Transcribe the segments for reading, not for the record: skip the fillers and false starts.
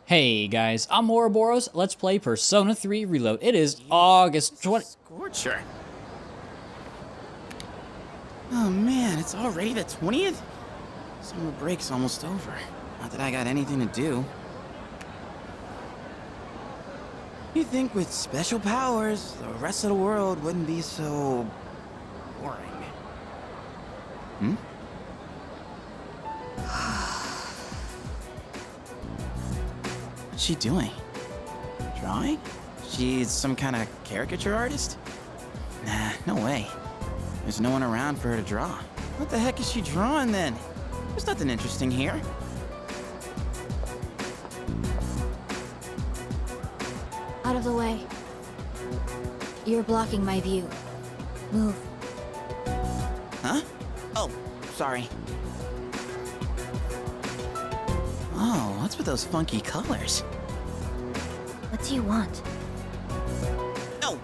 Hey guys, I'm Ouroboros. Let's play Persona 3 Reload. It is August 20. Scorcher. Oh man, it's already the 20th? Summer break's almost over. Not that I got anything to do. You'd think with special powers, the rest of the world wouldn't be so boring. Hmm? What's she doing? Drawing? She's some kind of caricature artist? Nah, no way. There's no one around for her to draw. What the heck is she drawing then? There's nothing interesting here. Out of the way. You're blocking my view. Move. Huh? Oh, sorry. Oh, what's with those funky colors? What do you want? Oh,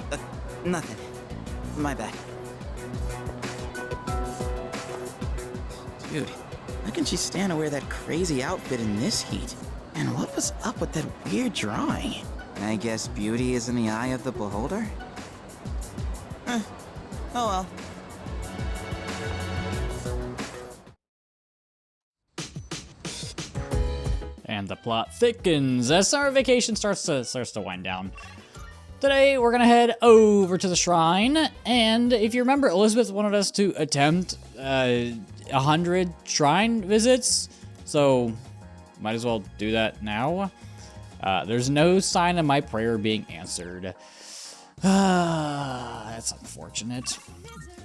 nothing. My bad. Dude, how can she stand to wear that crazy outfit in this heat? And what was up with that weird drawing? I guess beauty is in the eye of the beholder? Oh well. And the plot thickens as summer vacation starts to wind down. Today we're gonna head over to the shrine, and if you remember, Elizabeth wanted us to attempt 100 shrine visits, so might as well do that now. There's no sign of my prayer being answered. That's unfortunate.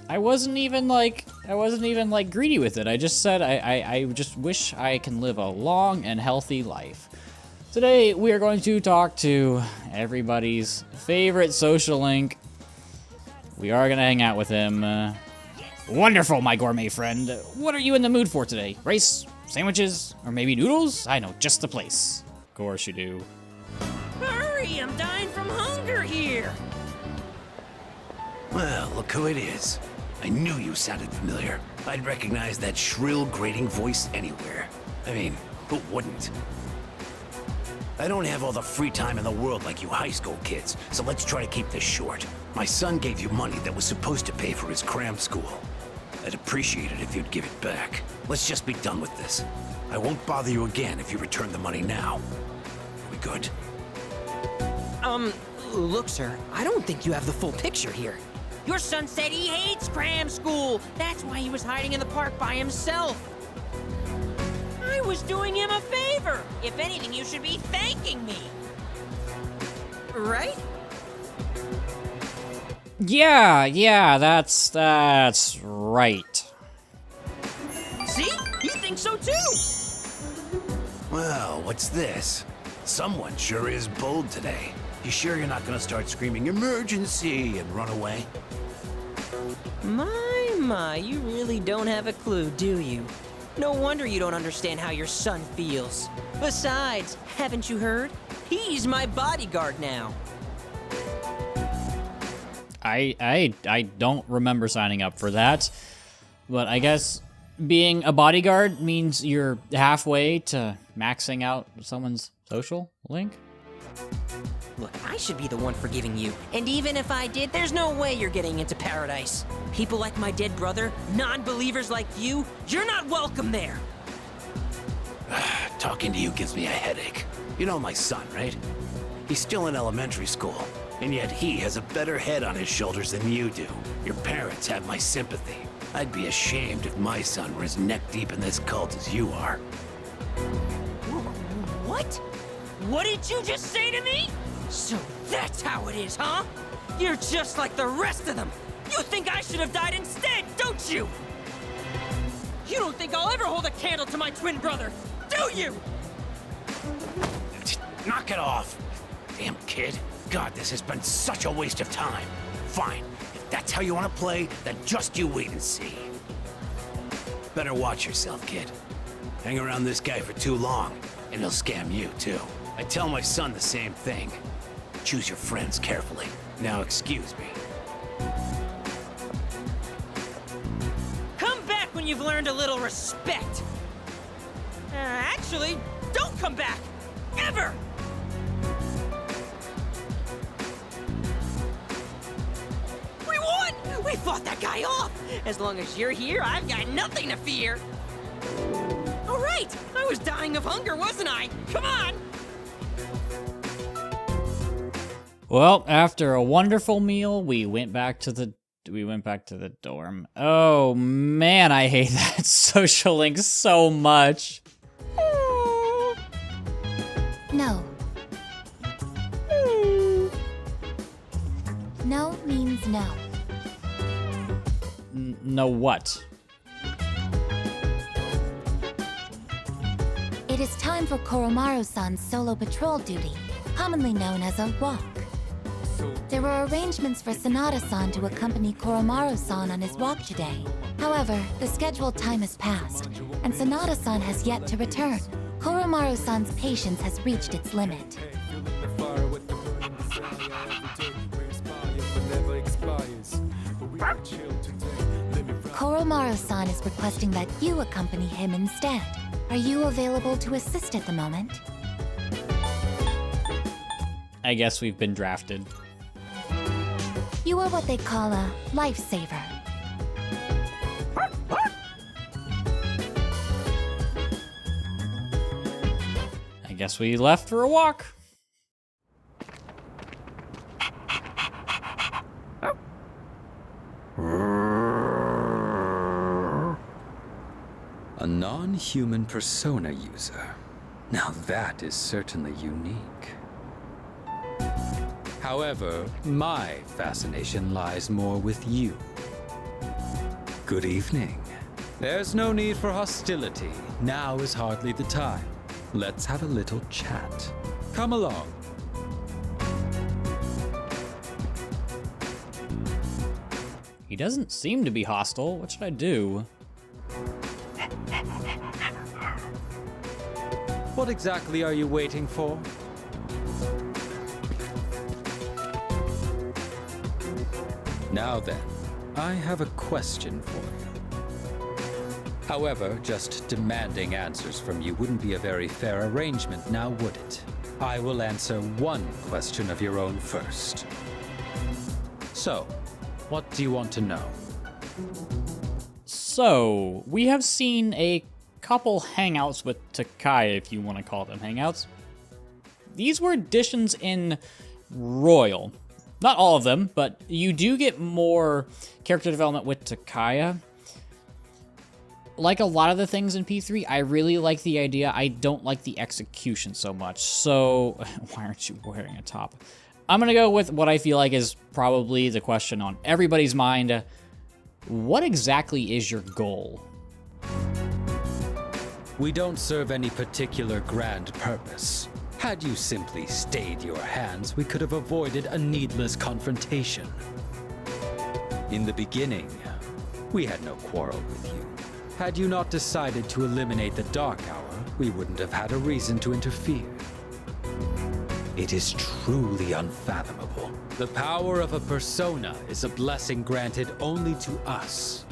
I wasn't even like greedy with it. I just said I just wish I can live a long and healthy life. Today we are going to talk to everybody's favorite social link. We are gonna hang out with him. Wonderful, my gourmet friend. What are you in the mood for today? Rice, sandwiches, or maybe noodles? I know just the place. Of course you do. Hurry, I'm dying from hunger here. Well, look who it is. I knew you sounded familiar. I'd recognize that shrill, grating voice anywhere. I mean, who wouldn't? I don't have all the free time in the world like you high school kids, so let's try to keep this short. My son gave you money that was supposed to pay for his cram school. I'd appreciate it if you'd give it back. Let's just be done with this. I won't bother you again if you return the money now. Are we good? Look, sir, I don't think you have the full picture here. Your son said he hates cram school. That's why he was hiding in the park by himself. I was doing him a favor. If anything, you should be thanking me. Right? Yeah, that's right. See? You think so too? Well, what's this? Someone sure is bold today. You sure you're not gonna start screaming emergency and run away? My, you really don't have a clue, do you? No wonder you don't understand how your son feels. Besides, haven't you heard? He's my bodyguard now. I don't remember signing up for that, but I guess being a bodyguard means you're halfway to maxing out someone's social link? Look, I should be the one forgiving you. And even if I did, there's no way you're getting into paradise. People like my dead brother, non-believers like you, you're not welcome there. Talking to you gives me a headache. You know my son, right? He's still in elementary school, and yet he has a better head on his shoulders than you do. Your parents have my sympathy. I'd be ashamed if my son were as neck-deep in this cult as you are. What? What did you just say to me? So that's how it is, huh? You're just like the rest of them. You think I should have died instead, don't you? You don't think I'll ever hold a candle to my twin brother, do you? Knock it off! Damn kid. God, this has been such a waste of time. Fine. If that's how you want to play, then just you wait and see. Better watch yourself, kid. Hang around this guy for too long, and he'll scam you, too. I tell my son the same thing. Choose your friends carefully. Now excuse me. Come back when you've learned a little respect. Actually, don't come back! Ever! We fought that guy off! As long as you're here, I've got nothing to fear! All right! I was dying of hunger, wasn't I? Come on! Well, after a wonderful meal, we went back to the dorm. Oh man, I hate that social link so much. No. No means no. No what? It is time for Koromaru-san's solo patrol duty, commonly known as a walk. There were arrangements for Sanada-san to accompany Koromaru-san on his walk today. However, the scheduled time has passed, and Sanada-san has yet to return. Koromaru-san's patience has reached its limit. Koromaru-san is requesting that you accompany him instead. Are you available to assist at the moment? I guess we've been drafted. You are what they call a lifesaver. I guess we left for a walk. A non-human persona user. Now that is certainly unique. However, my fascination lies more with you. Good evening. There's no need for hostility. Now is hardly the time. Let's have a little chat. Come along. He doesn't seem to be hostile. What should I do? What exactly are you waiting for? Now then, I have a question for you. However, just demanding answers from you wouldn't be a very fair arrangement, now would it? I will answer one question of your own first. So, what do you want to know? So, we have seen a couple hangouts with Takaya, if you want to call them hangouts. These were additions in Royal. Not all of them, but you do get more character development with Takaya. Like a lot of the things in P3, I really like the idea. I don't like the execution so much. So, why aren't you wearing a top? I'm going to go with what I feel like is probably the question on everybody's mind. What exactly is your goal? We don't serve any particular grand purpose. Had you simply stayed your hands, we could have avoided a needless confrontation. In the beginning, we had no quarrel with you. Had you not decided to eliminate the Dark Hour, we wouldn't have had a reason to interfere. It is truly unfathomable. The power of a persona is a blessing granted only to us.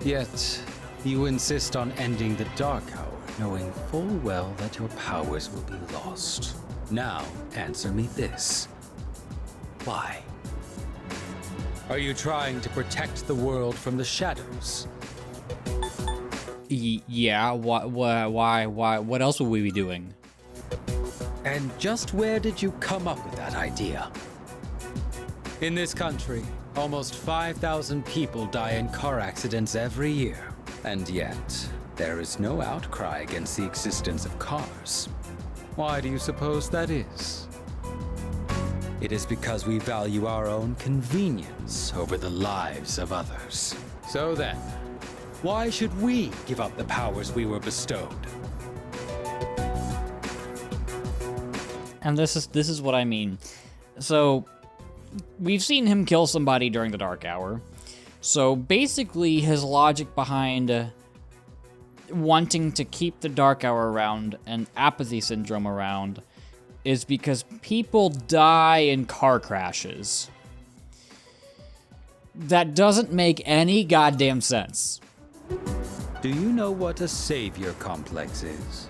Yet, you insist on ending the Dark Hour, knowing full well that your powers will be lost. Now, answer me this. Why? Are you trying to protect the world from the shadows? Yeah, why, what else would we be doing? And just where did you come up with that idea? In this country, almost 5,000 people die in car accidents every year. And yet, there is no outcry against the existence of cars. Why do you suppose that is? It is because we value our own convenience over the lives of others. So then, why should we give up the powers we were bestowed? And this is what I mean. So, we've seen him kill somebody during the Dark Hour. So basically, his logic behind wanting to keep the Dark Hour around and apathy syndrome around is because people die in car crashes. That doesn't make any goddamn sense. Do you know what a savior complex is?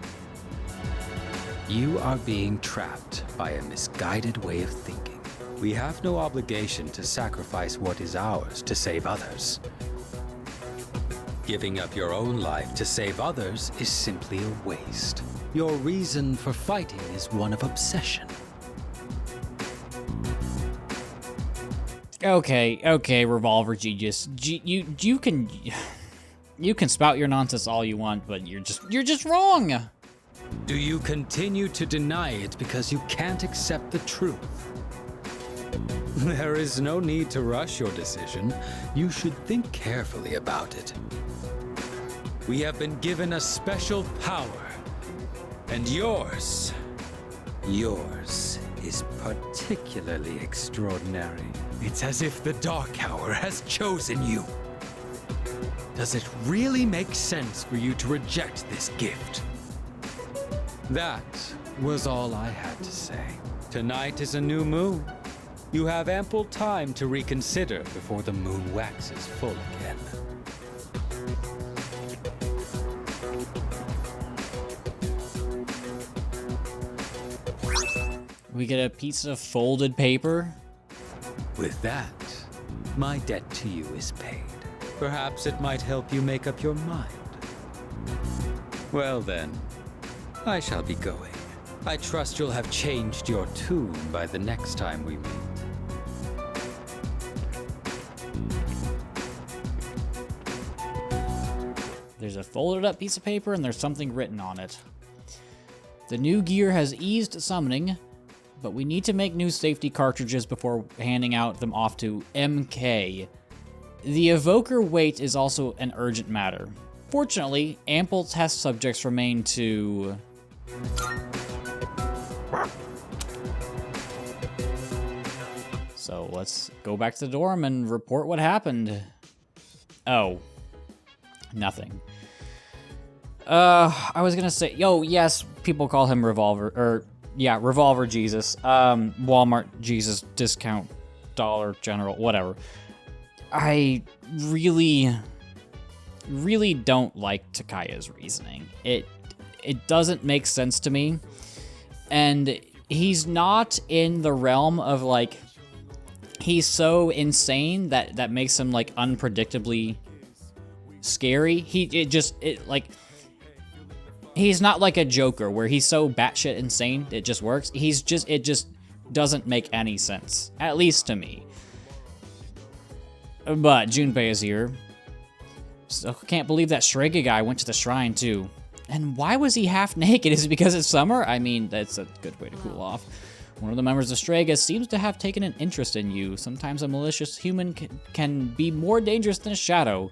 You are being trapped by a misguided way of thinking. we have no obligation to sacrifice what is ours to save others. Giving up your own life to save others is simply a waste. Your reason for fighting is one of obsession. Okay, Revolver Genius. You can spout your nonsense all you want, but you're just wrong. Do you continue to deny it because you can't accept the truth? There is no need to rush your decision. You should think carefully about it. We have been given a special power, and yours is particularly extraordinary. It's as if the Dark Hour has chosen you. Does it really make sense for you to reject this gift? That was all I had to say. Tonight is a new moon. You have ample time to reconsider before the moon waxes full again. We get a piece of folded paper. With that, my debt to you is paid. Perhaps it might help you make up your mind. Well then, I shall be going. I trust you'll have changed your tune by the next time we meet. There's a folded up piece of paper and there's something written on it. The new gear has eased summoning, but we need to make new safety cartridges before handing out them off to MK. The evoker wait is also an urgent matter. Fortunately, ample test subjects remain to... So let's go back to the dorm and report what happened. Oh. Nothing. I was gonna say, yes, people call him Revolver Jesus. Walmart Jesus, discount, Dollar General, whatever. I really don't like Takaya's reasoning. It doesn't make sense to me. And he's not in the realm of, like, he's so insane that makes him, like, unpredictably scary. He's not like a Joker where he's so batshit insane it just works. It just doesn't make any sense, at least to me. But Junpei is here. So can't believe that Strega guy went to the shrine too. And why was he half naked? Is it because it's summer? I mean, that's a good way to cool off. One of the members of Strega seems to have taken an interest in you. Sometimes a malicious human can be more dangerous than a shadow.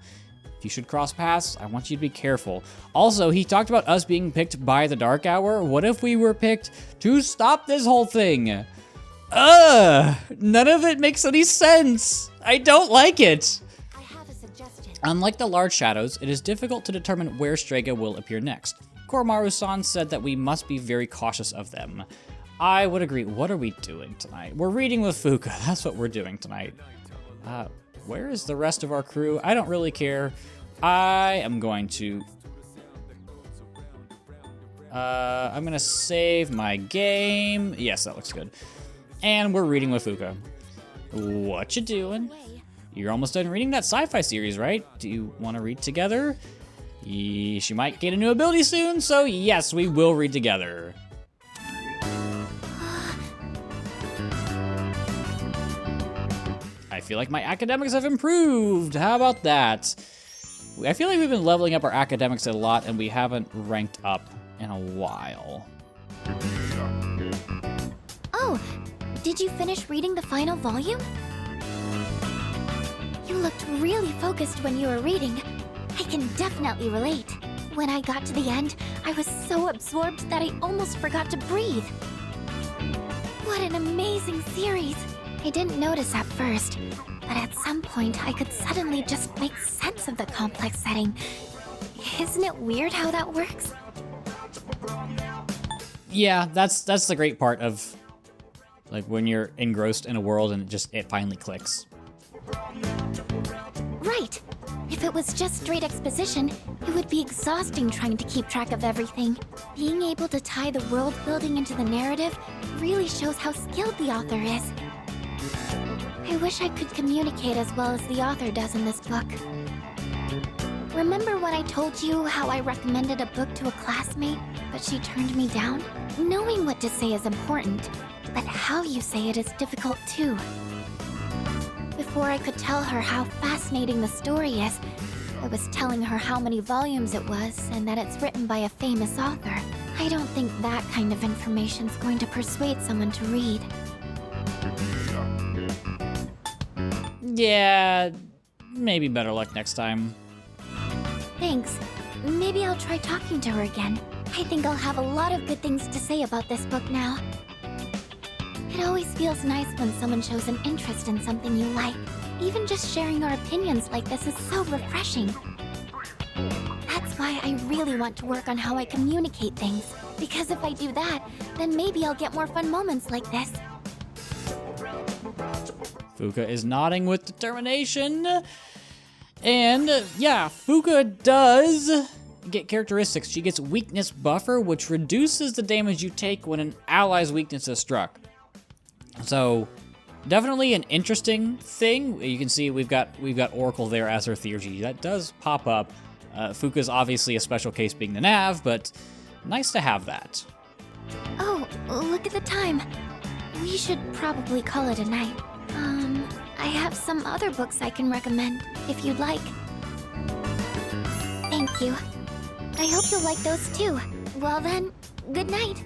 If you should cross paths, I want you to be careful. Also, he talked about us being picked by the Dark Hour. What if we were picked to stop this whole thing? None of it makes any sense. I don't like it. I have a suggestion. Unlike the large shadows, it is difficult to determine where Strega will appear next. Koromaru-san said that we must be very cautious of them. I would agree. What are we doing tonight? We're reading with Fuka. That's what we're doing tonight. Where is the rest of our crew? I don't really care. I am going to... I'm gonna save my game. Yes, that looks good. And we're reading with Fuka. What you doing? You're almost done reading that sci-fi series, right? Do you want to read together? She might get a new ability soon, so yes, we will read together. I feel like my academics have improved. How about that? I feel like we've been leveling up our academics a lot and we haven't ranked up in a while. Oh, did you finish reading the final volume? You looked really focused when you were reading. I can definitely relate. When I got to the end, I was so absorbed that I almost forgot to breathe. What an amazing series! I didn't notice at first, but at some point I could suddenly just make sense of the complex setting. Isn't it weird how that works? Yeah, that's the great part of, like, when you're engrossed in a world and it finally clicks. Right. If it was just straight exposition, it would be exhausting trying to keep track of everything. Being able to tie the world building into the narrative really shows how skilled the author is. I wish I could communicate as well as the author does in this book. Remember when I told you how I recommended a book to a classmate, but she turned me down? Knowing what to say is important, but how you say it is difficult too. Before I could tell her how fascinating the story is, I was telling her how many volumes it was and that it's written by a famous author. I don't think that kind of information's going to persuade someone to read. Yeah, maybe better luck next time. Thanks. Maybe I'll try talking to her again. I think I'll have a lot of good things to say about this book now. It always feels nice when someone shows an interest in something you like. Even just sharing our opinions like this is so refreshing. That's why I really want to work on how I communicate things. Because if I do that, then maybe I'll get more fun moments like this. Fuuka is nodding with determination. And yeah, Fuuka does get characteristics. She gets weakness buffer, which reduces the damage you take when an ally's weakness is struck. So definitely an interesting thing. You can see we've got Oracle there as her Theurgy. That does pop up. Fuuka's obviously a special case being the Nav, but nice to have that. Oh, look at the time. We should probably call it a night. I have some other books I can recommend, if you'd like. Thank you. I hope you'll like those too. Well then, good night.